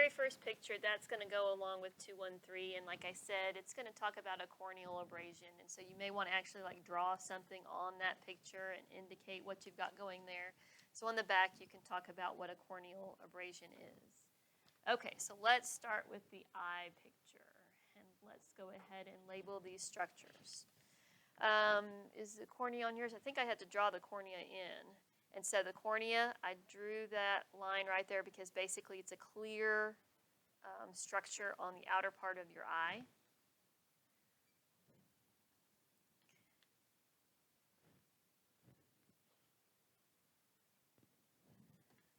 very first picture, that's going to go along with 213, and like I said, it's going to talk about a corneal abrasion, and so you may want to actually like draw something on that picture and indicate what you've got going there. So on the back, you can talk about what a corneal abrasion is. Okay, so let's start with the eye picture, and let's go ahead and label these structures. Is the cornea on yours? I think I had to draw the cornea in. And so the cornea, I drew that line right there because basically it's a clear structure on the outer part of your eye.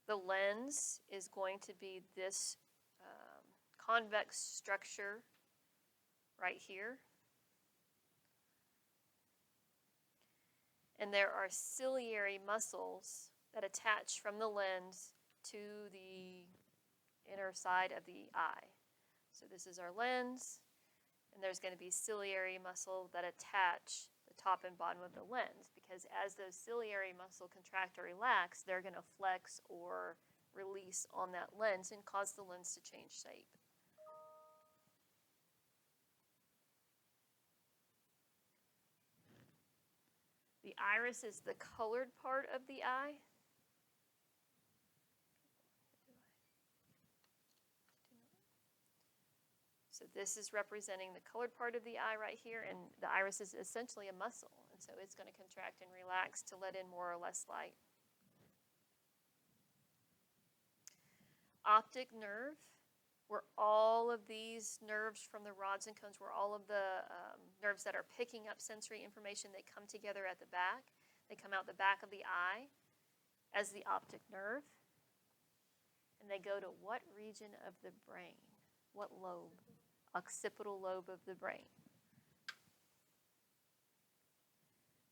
The lens is going to be this convex structure right here. And there are ciliary muscles that attach from the lens to the inner side of the eye. So this is our lens, and there's going to be ciliary muscle that attach the top and bottom of the lens, because as those ciliary muscle contract or relax, they're going to flex or release on that lens and cause the lens to change shape. The iris is the colored part of the eye. So this is representing the colored part of the eye right here, and the iris is essentially a muscle, and so it's going to contract and relax to let in more or less light. Optic nerve, where all of these nerves from the rods and cones, where all of the nerves that are picking up sensory information, they come together at the back. They come out the back of the eye as the optic nerve. And they go to what region of the brain? What lobe? Occipital lobe of the brain.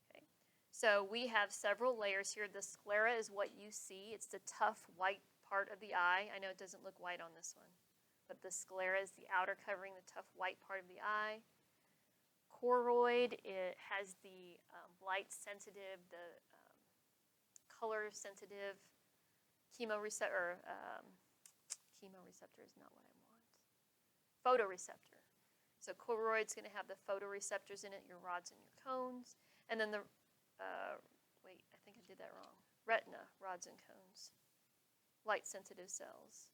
Okay. So we have several layers here. The sclera is what you see. It's the tough white part of the eye. I know it doesn't look white on this one, but the sclera is the outer covering, the tough white part of the eye. Choroid, it has the light-sensitive, the color-sensitive chemoreceptor. Chemoreceptor is not what I want. Photoreceptor. So choroid's going to have the photoreceptors in it, your rods and your cones. And then the, wait, I think I did that wrong. Retina, rods and cones. Light-sensitive cells.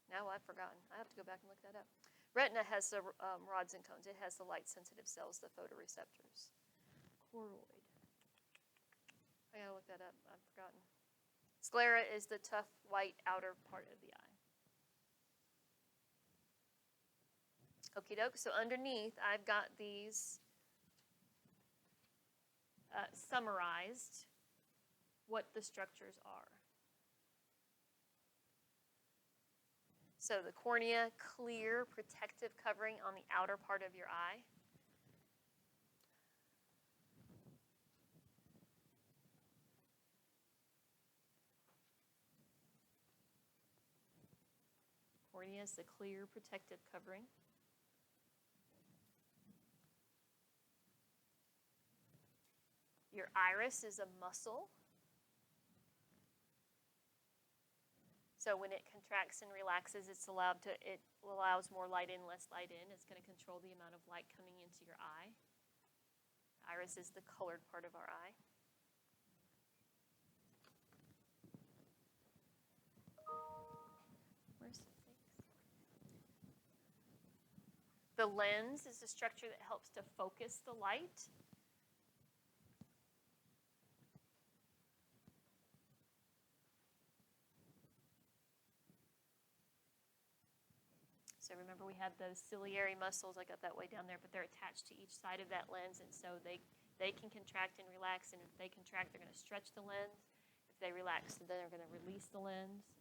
Now I've forgotten. I have to go back and look that up. Retina has the rods and cones. It has the light-sensitive cells, the photoreceptors. Choroid. I gotta look that up. I've forgotten. Sclera is the tough white outer part of the eye. Okie doke. So underneath, I've got these summarized, what the structures are. So the cornea, clear protective covering on the outer part of your eye. Cornea is the clear protective covering. Your iris is a muscle. So when it contracts and relaxes, it allows more light in, less light in. It's going to control the amount of light coming into your eye. Iris is the colored part of our eye. Where's the things? The lens is the structure that helps to focus the light. So remember we had those ciliary muscles, I got that way down there, but they're attached to each side of that lens, and so they can contract and relax, and if they contract, they're going to stretch the lens. If they relax, then they're going to release the lens.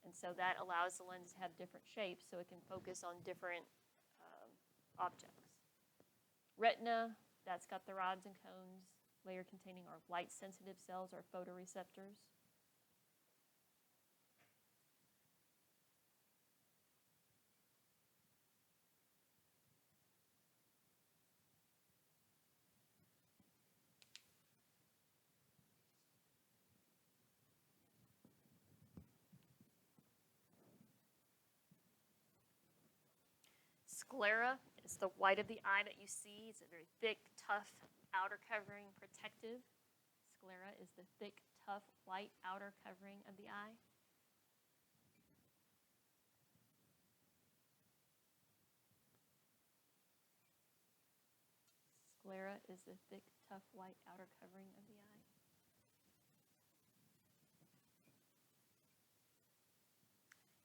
And so that allows the lens to have different shapes so it can focus on different objects. Retina, that's got the rods and cones, layer containing our light-sensitive cells, our photoreceptors. Sclera is the white of the eye that you see. It's a very thick, tough outer covering, protective. Sclera is the thick, tough, white outer covering of the eye. Sclera is the thick, tough, white outer covering of the eye.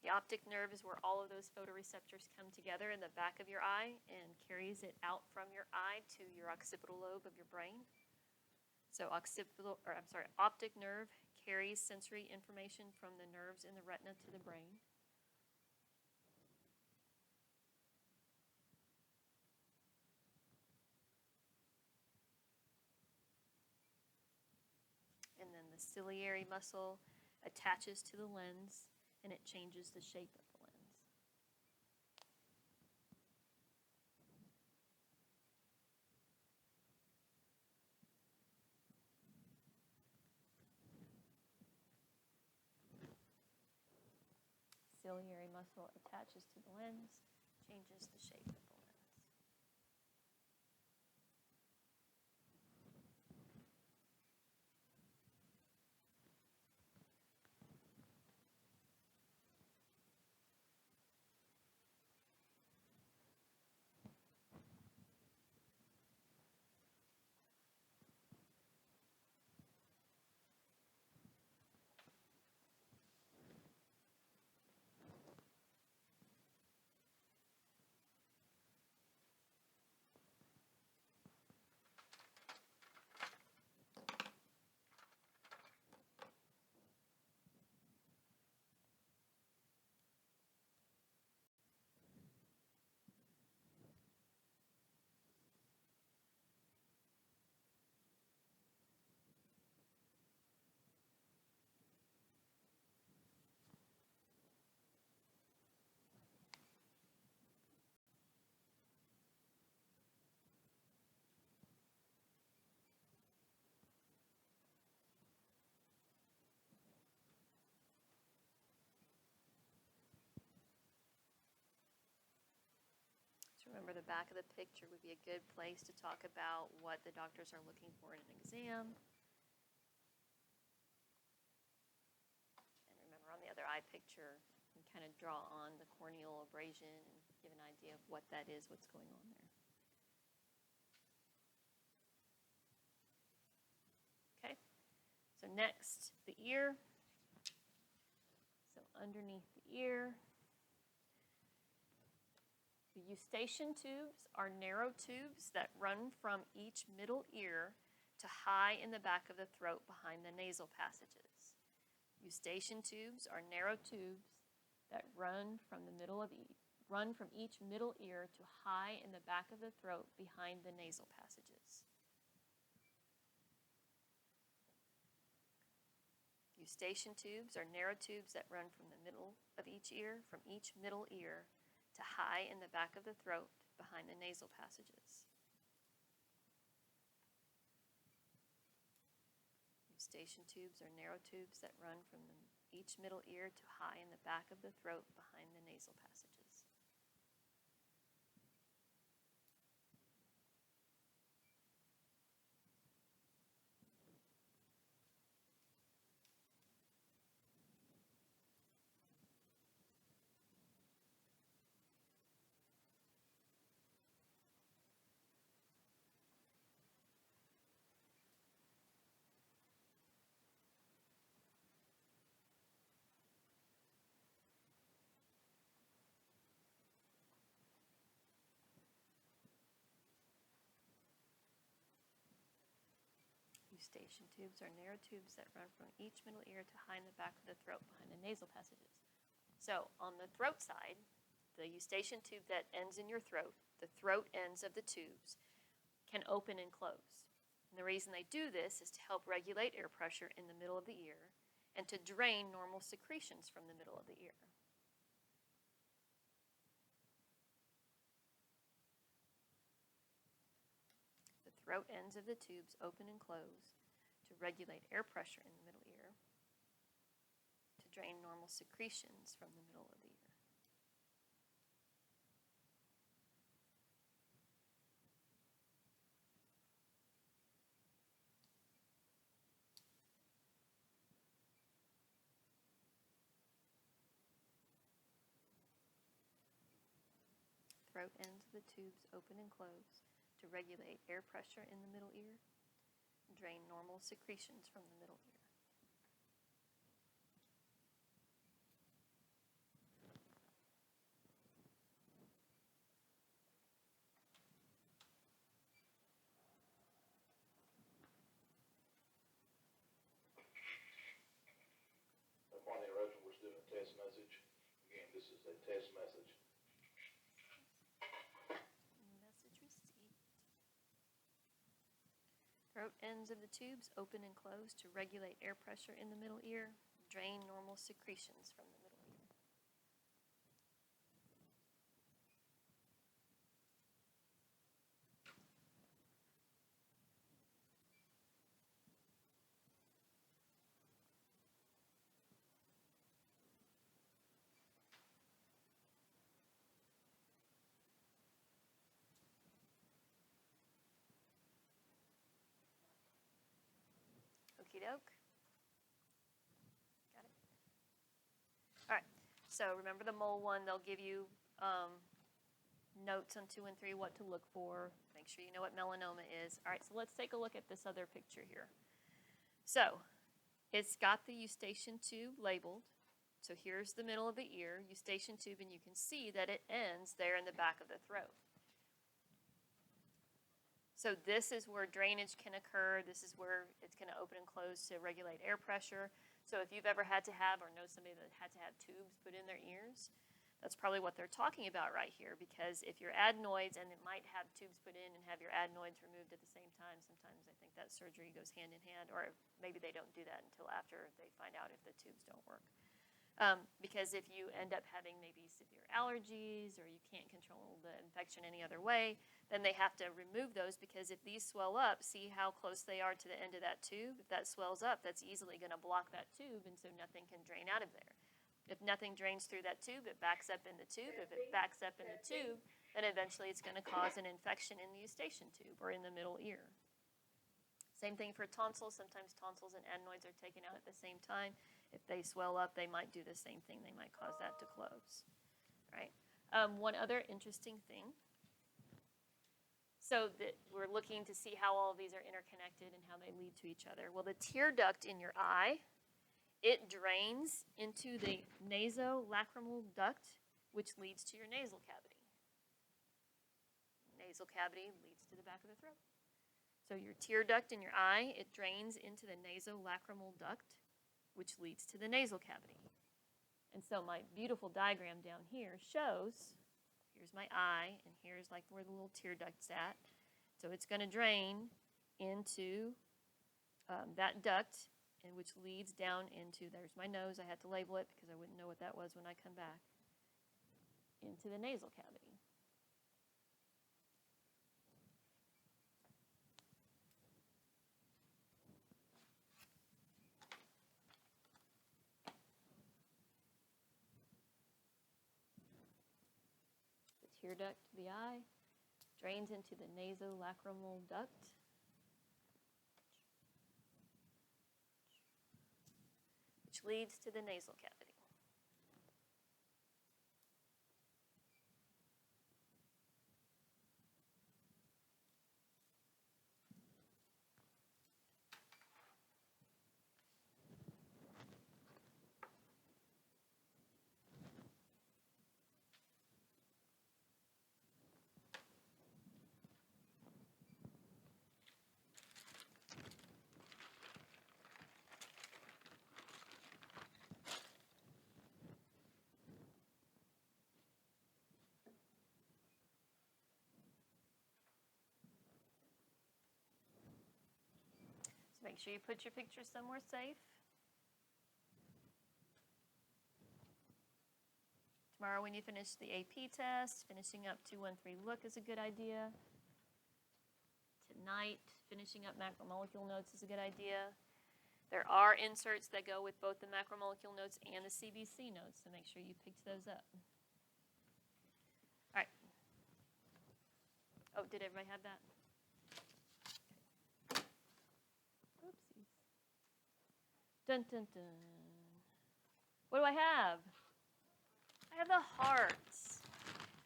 The optic nerve is where all of those photoreceptors come together in the back of your eye and carries it out from your eye to your occipital lobe of your brain. So optic nerve carries sensory information from the nerves in the retina to the brain. And then the ciliary muscle attaches to the lens and it changes the shape of the lens. Ciliary muscle attaches to the lens, changes the shape of the lens. Remember, the back of the picture would be a good place to talk about what the doctors are looking for in an exam. And remember, on the other eye picture, you can kind of draw on the corneal abrasion and give an idea of what that is, what's going on there. Okay, so next, the ear. So underneath the ear, the eustachian tubes are narrow tubes that run from each middle ear to high in the back of the throat behind the nasal passages. Eustachian tubes are narrow tubes that run from each middle ear to high in the back of the throat behind the nasal passages. Eustachian tubes are narrow tubes that run from the middle of each middle ear to high in the back of the throat behind the nasal passages. Eustachian tubes are narrow tubes that run from each middle ear to high in the back of the throat behind the nasal passages. Eustachian tubes are narrow tubes that run from each middle ear to high in the back of the throat behind the nasal passages. So on the throat side, the eustachian tube that ends in your throat, the throat ends of the tubes, can open and close. And the reason they do this is to help regulate air pressure in the middle of the ear and to drain normal secretions from the middle of the ear. The throat ends of the tubes open and close to regulate air pressure in the middle ear, to drain normal secretions from the middle of the ear. throat ends of the tubes open and close to regulate air pressure in the middle ear. Drain normal secretions from the middle ear. Upon the interruption, we're still in a test message. Again, this is a test message. Message received. Throat ends of the tubes open and close to regulate air pressure in the middle ear. Drain normal secretions from the middle ear. Okie doke. Got it. All right. So remember the mole one, they'll give you notes on 2 and 3, what to look for. Make sure you know what melanoma is. All right, so let's take a look at this other picture here. So it's got the eustachian tube labeled. So here's the middle of the ear, eustachian tube, and you can see that it ends there in the back of the throat. So this is where drainage can occur. This is where it's going to open and close to regulate air pressure. So if you've ever had to have or know somebody that had to have tubes put in their ears, that's probably what they're talking about right here, because if your adenoids, and it might have tubes put in and have your adenoids removed at the same time, sometimes I think that surgery goes hand in hand, or maybe they don't do that until after they find out if the tubes don't work. Because if you end up having maybe severe allergies or you can't control the infection any other way, then they have to remove those, because if these swell up, see how close they are to the end of that tube? If that swells up, that's easily going to block that tube, and so nothing can drain out of there. If nothing drains through that tube, it backs up in the tube. If it backs up in the tube, then eventually it's going to cause an infection in the eustachian tube or in the middle ear. Same thing for tonsils. Sometimes tonsils and adenoids are taken out at the same time. If they swell up, they might do the same thing. They might cause that to close. Right? One other interesting thing. So that we're looking to see how all of these are interconnected and how they lead to each other. Well, the tear duct in your eye, it drains into the nasolacrimal duct, which leads to your nasal cavity. Nasal cavity leads to the back of the throat. So your tear duct in your eye, it drains into the nasolacrimal duct, which leads to the nasal cavity. And so my beautiful diagram down here shows, here's my eye, and here's like where the little tear duct's at. So it's going to drain into that duct, and which leads down into, there's my nose, I had to label it because I wouldn't know what that was when I come back, into the nasal cavity. The tear duct of the eye drains into the nasolacrimal duct, which leads to the nasal cavity. So make sure you put your picture somewhere safe. Tomorrow when you finish the AP test, finishing up 213 look is a good idea. Tonight, finishing up macromolecule notes is a good idea. There are inserts that go with both the macromolecule notes and the CBC notes, so make sure you picked those up. All right. Oh, did everybody have that? Okay. Oopsies. Dun, dun, dun. What do I have? I have the hearts.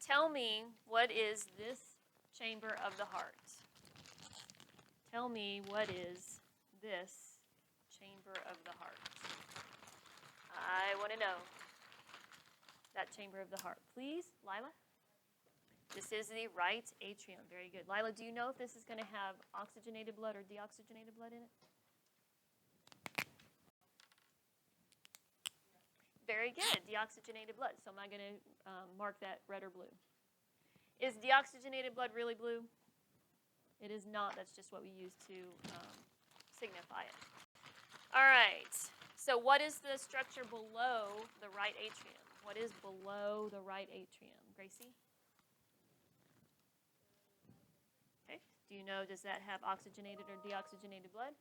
tell me, what is this chamber of the heart? Tell me, what is this chamber of the heart? I want to know that chamber of the heart. Please, Lila? This is the right atrium. Very good. Lila, do you know if this is going to have oxygenated blood or deoxygenated blood in it? Very good. Deoxygenated blood. So am I going to mark that red or blue? Is deoxygenated blood really blue? It is not. That's just what we use to signify it. All right. So what is the structure below the right atrium? What is below the right atrium? Gracie? Okay. Do you know, does that have oxygenated or deoxygenated blood?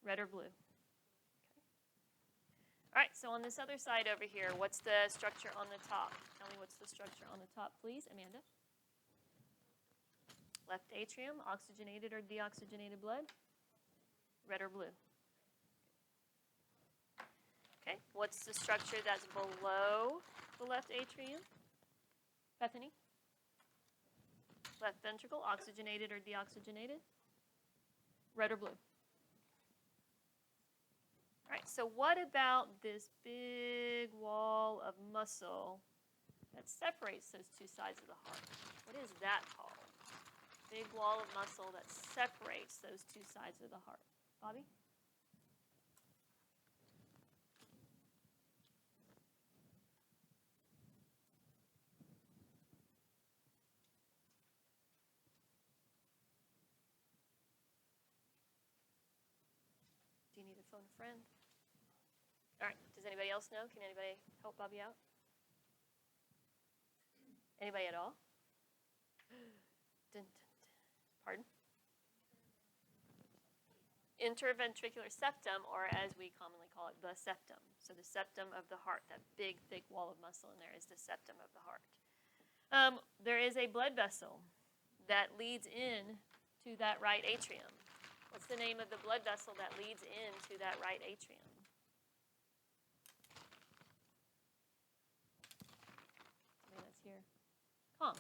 Red or blue? Okay. All right. So on this other side over here, what's the structure on the top? Tell me what's the structure on the top, please, Amanda. Left atrium, oxygenated or deoxygenated blood? Red or blue? Okay, what's the structure that's below the left atrium? Bethany? Left ventricle, oxygenated or deoxygenated? Red or blue? All right, so what about this big wall of muscle that separates those two sides of the heart? What is that called? Big wall of muscle that separates those two sides of the heart. Bobby? Do you need to phone a friend? All right, does anybody else know? Can anybody help Bobby out? Anybody at all? Dun, dun, dun. Pardon? Interventricular septum, or as we commonly call it, the septum. So the septum of the heart, that big, thick wall of muscle in there is the septum of the heart. There is a blood vessel that leads in to that right atrium. What's the name of the blood vessel that leads into that right atrium? Somebody that's here. Come on.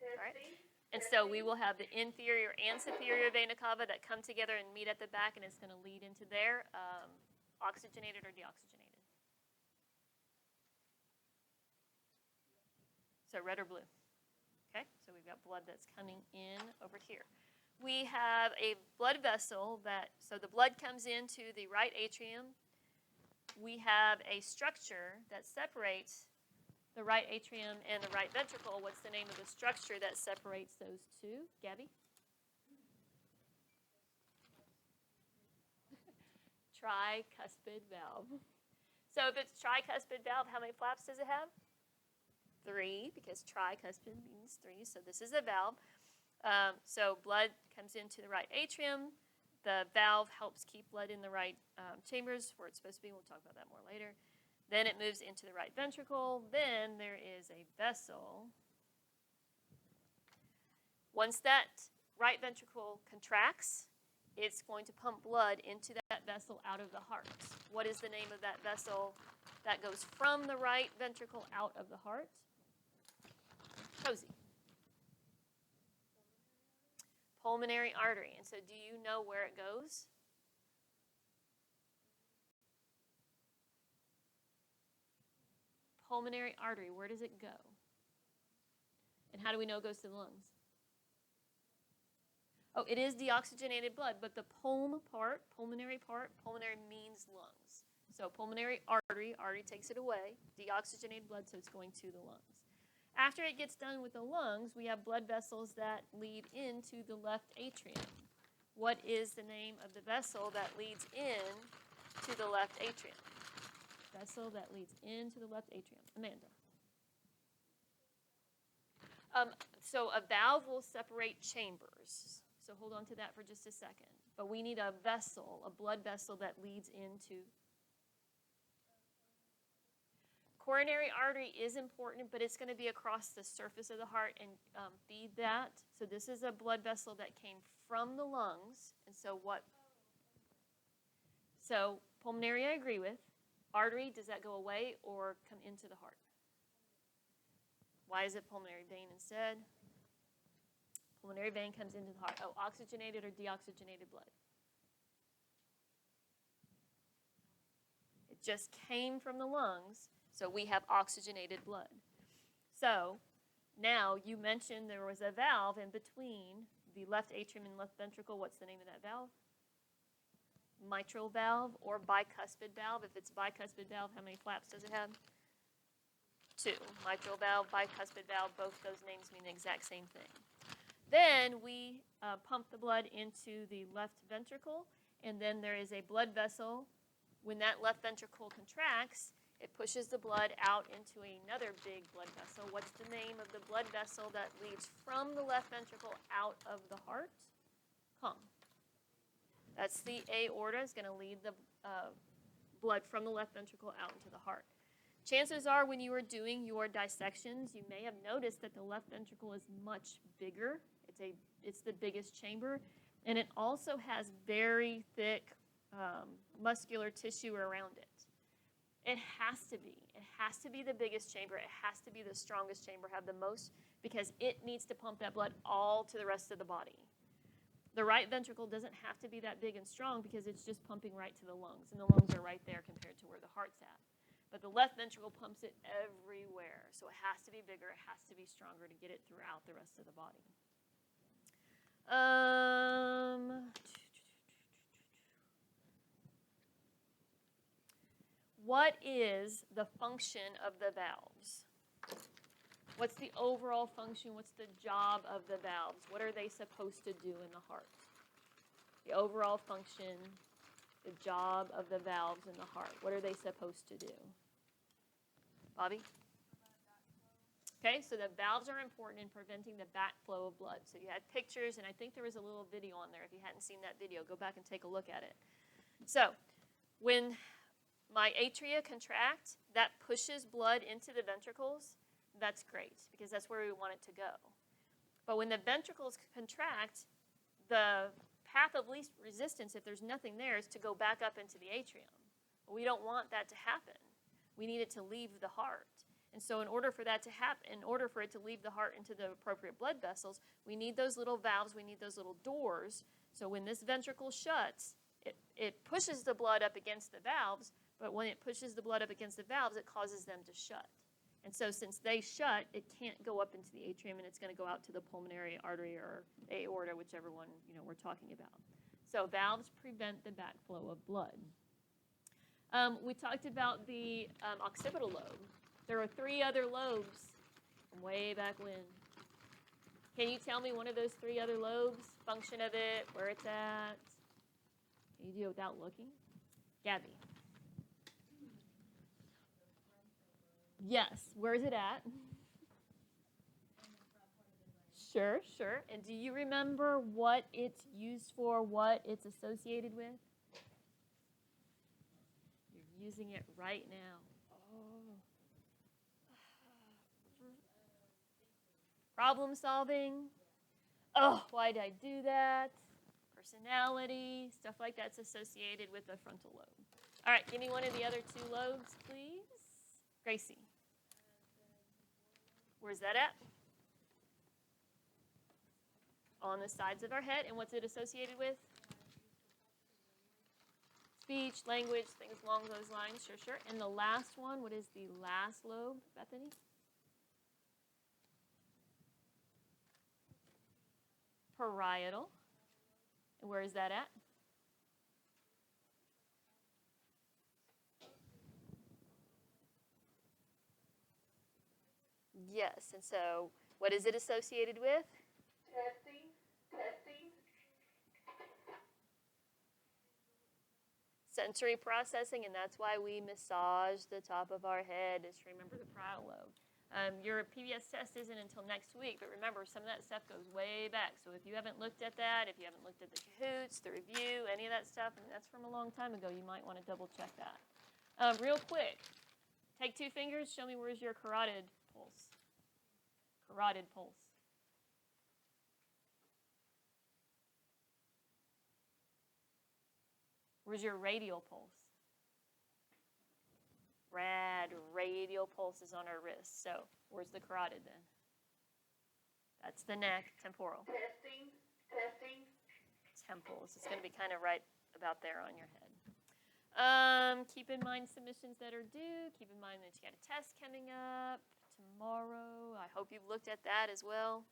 All right. And so we will have the inferior and superior vena cava that come together and meet at the back, and it's going to lead into there, oxygenated or deoxygenated. So red or blue. Okay, so we've got blood that's coming in over here. We have a blood vessel so the blood comes into the right atrium. We have a structure that separates the right atrium and the right ventricle. What's the name of the structure that separates those two? Gabby? Tricuspid valve. So if it's tricuspid valve, how many flaps does it have? 3, because tricuspid means 3. So this is a valve. So blood comes into the right atrium. The valve helps keep blood in the right chambers where it's supposed to be. We'll talk about that more later. Then it moves into the right ventricle. Then there is a vessel. Once that right ventricle contracts, it's going to pump blood into that vessel out of the heart. What is the name of that vessel that goes from the right ventricle out of the heart? Cozy. Pulmonary artery. And so do you know where it goes? Pulmonary artery, where does it go? And how do we know it goes to the lungs? Oh, it is deoxygenated blood, but the pulmonary means lungs. So pulmonary artery takes it away, deoxygenated blood, so it's going to the lungs. After it gets done with the lungs, we have blood vessels that lead into the left atrium. What is the name of the vessel that leads in to the left atrium? Vessel that leads into the left atrium. Amanda. So a valve will separate chambers. So hold on to that for just a second. But we need a vessel, a blood vessel that leads into. Coronary artery is important, but it's going to be across the surface of the heart and feed that. So this is a blood vessel that came from the lungs. And so pulmonary I agree with. artery, does that go away or come into the heart? Why is it pulmonary vein instead? Pulmonary vein comes into the heart. Oh, oxygenated or deoxygenated blood? It just came from the lungs, so we have oxygenated blood. So now you mentioned there was a valve in between the left atrium and left ventricle. What's the name of that valve? Mitral valve or bicuspid valve. If it's bicuspid valve, how many flaps does it have? 2. Mitral valve, bicuspid valve, both those names mean the exact same thing. Then we pump the blood into the left ventricle, and then there is a blood vessel. When that left ventricle contracts, it pushes the blood out into another big blood vessel. What's the name of the blood vessel that leads from the left ventricle out of the heart? Come. That's the aorta. It's going to lead the blood from the left ventricle out into the heart. Chances are when you are doing your dissections, you may have noticed that the left ventricle is much bigger. It's the biggest chamber, and it also has very thick muscular tissue around it. It has to be. It has to be the biggest chamber. It has to be the strongest chamber, have the most, because it needs to pump that blood all to the rest of the body. The right ventricle doesn't have to be that big and strong because it's just pumping right to the lungs, and the lungs are right there compared to where the heart's at. But the left ventricle pumps it everywhere, so it has to be bigger, it has to be stronger to get it throughout the rest of the body. What is the function of the valves? What's the overall function? What's the job of the valves? What are they supposed to do in the heart? The overall function, the job of the valves in the heart. What are they supposed to do? Bobby? Okay, so the valves are important in preventing the backflow of blood. So you had pictures, and I think there was a little video on there. If you hadn't seen that video, go back and take a look at it. So when my atria contract, that pushes blood into the ventricles. That's great, because that's where we want it to go. But when the ventricles contract, the path of least resistance, if there's nothing there, is to go back up into the atrium. But we don't want that to happen. We need it to leave the heart. And so in order for that to happen, in order for it to leave the heart into the appropriate blood vessels, we need those little valves, we need those little doors. So when this ventricle shuts, it pushes the blood up against the valves, but when it pushes the blood up against the valves, it causes them to shut. And so since they shut, it can't go up into the atrium, and it's going to go out to the pulmonary artery or aorta, whichever one we're talking about. So valves prevent the backflow of blood. We talked about the occipital lobe. There are 3 other lobes from way back when. Can you tell me one of those 3 other lobes, function of it, where it's at? Can you do it without looking? Gabby. Yes, where is it at? Sure. And do you remember what it's used for, what it's associated with? You're using it right now. Oh. Problem solving. Oh, why did I do that? Personality, stuff like that's associated with the frontal lobe. All right, give me one of the other 2 lobes, please. Gracie. Where's that at? On the sides of our head. And what's it associated with? Speech, language, things along those lines. Sure. And the last one, what is the last lobe, Bethany? Parietal. And where is that at? Yes, and so what is it associated with? Testing. Sensory processing, and that's why we massage the top of our head, is to remember the parietal lobe. Your PBS test isn't until next week, but remember, some of that stuff goes way back. So if you haven't looked at that, if you haven't looked at the Cahoots, the review, any of that stuff, and that's from a long time ago, you might want to double check that. Real quick, take 2 fingers, show me where's your carotid pulse. Carotid pulse. Where's your radial pulse? radial pulses on our wrist. So where's the carotid then? That's the neck, temporal. Testing. Temples. It's going to be kind of right about there on your head. Keep in mind submissions that are due. Keep in mind that you got a test coming up tomorrow. I hope you've looked at that as well.